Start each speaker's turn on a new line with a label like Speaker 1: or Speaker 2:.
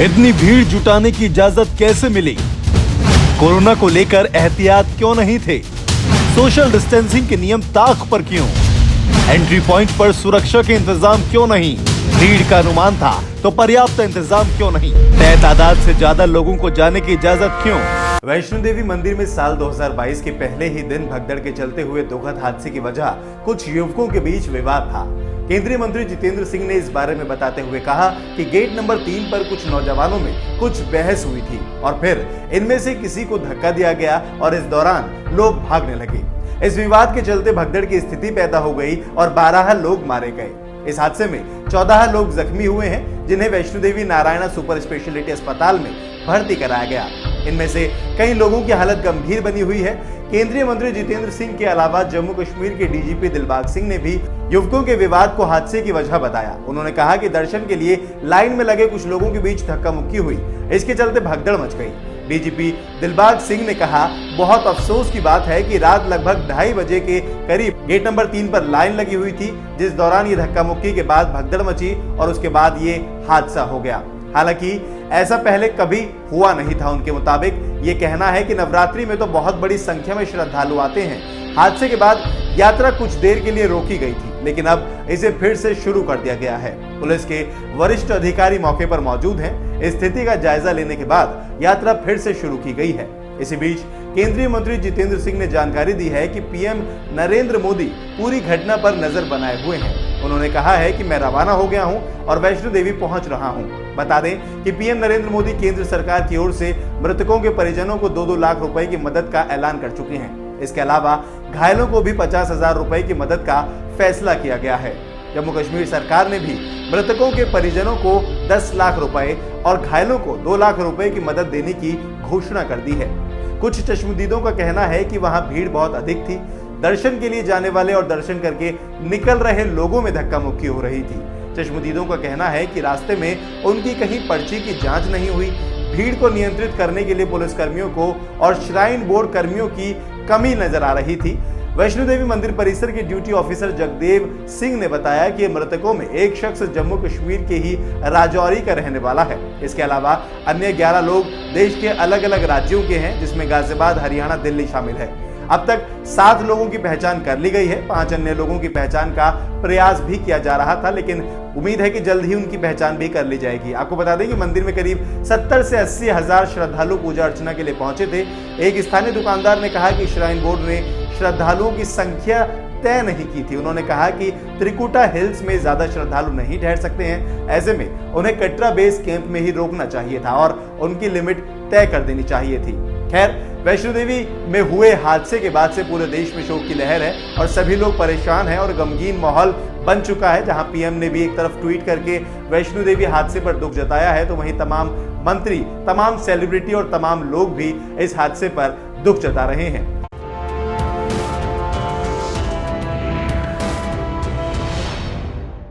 Speaker 1: इतनी भीड़ जुटाने की इजाजत कैसे मिली? कोरोना को लेकर एहतियात क्यों नहीं थे? सोशल डिस्टेंसिंग के नियम ताक पर क्यों? एंट्री पॉइंट पर सुरक्षा के इंतजाम क्यों नहीं? भीड़ का अनुमान था तो पर्याप्त इंतजाम क्यों नहीं? तय तादाद से ज्यादा लोगों को जाने की इजाजत क्यों? वैष्णो देवी मंदिर में साल 2022 के पहले ही दिन भगदड़ के चलते हुए दुखद हादसे की वजह कुछ युवकों के बीच विवाद था। केंद्रीय मंत्री जितेंद्र सिंह ने इस बारे में बताते हुए कहा कि गेट नंबर 3 पर कुछ नौजवानों में कुछ बहस हुई थी और फिर इनमें से किसी को धक्का दिया गया और इस दौरान लोग भागने लगे। इस विवाद के चलते भगदड़ की स्थिति पैदा हो गई और 12 लोग मारे गए। इस हादसे में 14 लोग जख्मी हुए हैं, जिन्हें वैष्णो देवी नारायणा सुपर स्पेशलिटी अस्पताल में भर्ती कराया गया। इनमें से कई लोगों की हालत गंभीर बनी हुई है। केंद्रीय मंत्री जितेंद्र सिंह के अलावा जम्मू कश्मीर के डीजीपी दिलबाग सिंह ने भी युवकों के विवाद को हादसे की वजह बताया। उन्होंने कहा कि दर्शन के लिए लाइन में लगे कुछ लोगों के बीच धक्का मुक्की हुई, इसके चलते भगदड़ मच गई। डीजीपी दिलबाग सिंह ने कहा, बहुत अफसोस की बात है कि रात लगभग 2:30 बजे के करीब गेट नंबर 3 पर लाइन लगी हुई थी, जिस दौरान ये धक्का मुक्की के बाद भगदड़ मची और उसके बाद ये हादसा हो गया। हालांकि ऐसा पहले कभी हुआ नहीं था। उनके मुताबिक ये कहना है कि नवरात्रि में तो बहुत बड़ी संख्या में श्रद्धालु आते हैं। हादसे के बाद यात्रा कुछ देर के लिए रोकी गई थी, लेकिन अब इसे फिर से शुरू कर दिया गया है। पुलिस के वरिष्ठ अधिकारी मौके पर मौजूद हैं। स्थिति का जायजा लेने के बाद यात्रा फिर से शुरू की गई है। इसी बीच केंद्रीय मंत्री जितेंद्र सिंह ने जानकारी दी है कि पीएम नरेंद्र मोदी पूरी घटना पर नजर बनाए हुए हैं। उन्होंने कहा है कि मैं रवाना हो गया हूं और वैष्णो देवी पहुंच रहा हूं। बता दें कि पीएम नरेंद्र मोदी केंद्र सरकार की ओर से मृतकों के परिजनों को 2-2 लाख रुपए की मदद का ऐलान कर चुके हैं। इसके अलावा घायलों को भी 50,000 रुपए की मदद का फैसला किया गया है। जम्मू कश्मीर सरकार ने भी मृतकों के परिजनों को 10 लाख रुपए और घायलों को 2 लाख रुपए की मदद देने की घोषणा कर दी है। कुछ चश्मदीदों का कहना है कि वहां भीड़ बहुत अधिक थी। दर्शन के लिए जाने वाले और दर्शन करके निकल रहे लोगों में धक्का मुक्की हो रही थी। चश्मदीदों का कहना है कि रास्ते में उनकी कहीं पर्ची की जांच नहीं हुई। भीड़ को नियंत्रित करने के लिए पुलिस कर्मियों को और श्राइन बोर्ड कर्मियों की कमी नजर आ रही थी। वैष्णो देवी मंदिर परिसर के ड्यूटी ऑफिसर जगदेव सिंह ने बताया कि मृतकों में एक शख्स जम्मू कश्मीर के ही राजौरी का रहने वाला है। इसके अलावा अन्य 11 लोग देश के अलग अलग राज्यों के हैं, जिसमें गाजियाबाद, हरियाणा, दिल्ली शामिल है। अब तक 7 लोगों की पहचान कर ली गई है। 5 अन्य लोगों की पहचान का प्रयास भी किया जा रहा था, लेकिन उम्मीद है कि जल्द ही उनकी पहचान भी कर ली जाएगी। आपको बता दें कि मंदिर में करीब 70 से 80 हजार श्रद्धालु पूजा अर्चना के लिए पहुंचे थे। एक स्थानीय दुकानदार ने कहा कि श्राइन बोर्ड ने श्रद्धालुओं की संख्या तय नहीं की थी। उन्होंने कहा कि त्रिकुटा हिल्स में ज्यादा श्रद्धालु नहीं ठहर सकते हैं। ऐसे में उन्हें कटरा बेस कैंप में ही रोकना चाहिए था और उनकी लिमिट तय कर देनी चाहिए थी। खैर, वैष्णो देवी में हुए हादसे के बाद से पूरे देश में शोक की लहर है और सभी लोग परेशान हैं और गमगीन माहौल बन चुका है। जहां पीएम ने भी एक तरफ ट्वीट करके वैष्णो देवी हादसे पर दुख जताया है, तो वहीं तमाम मंत्री, तमाम सेलिब्रिटी और तमाम लोग भी इस हादसे पर दुख जता रहे हैं।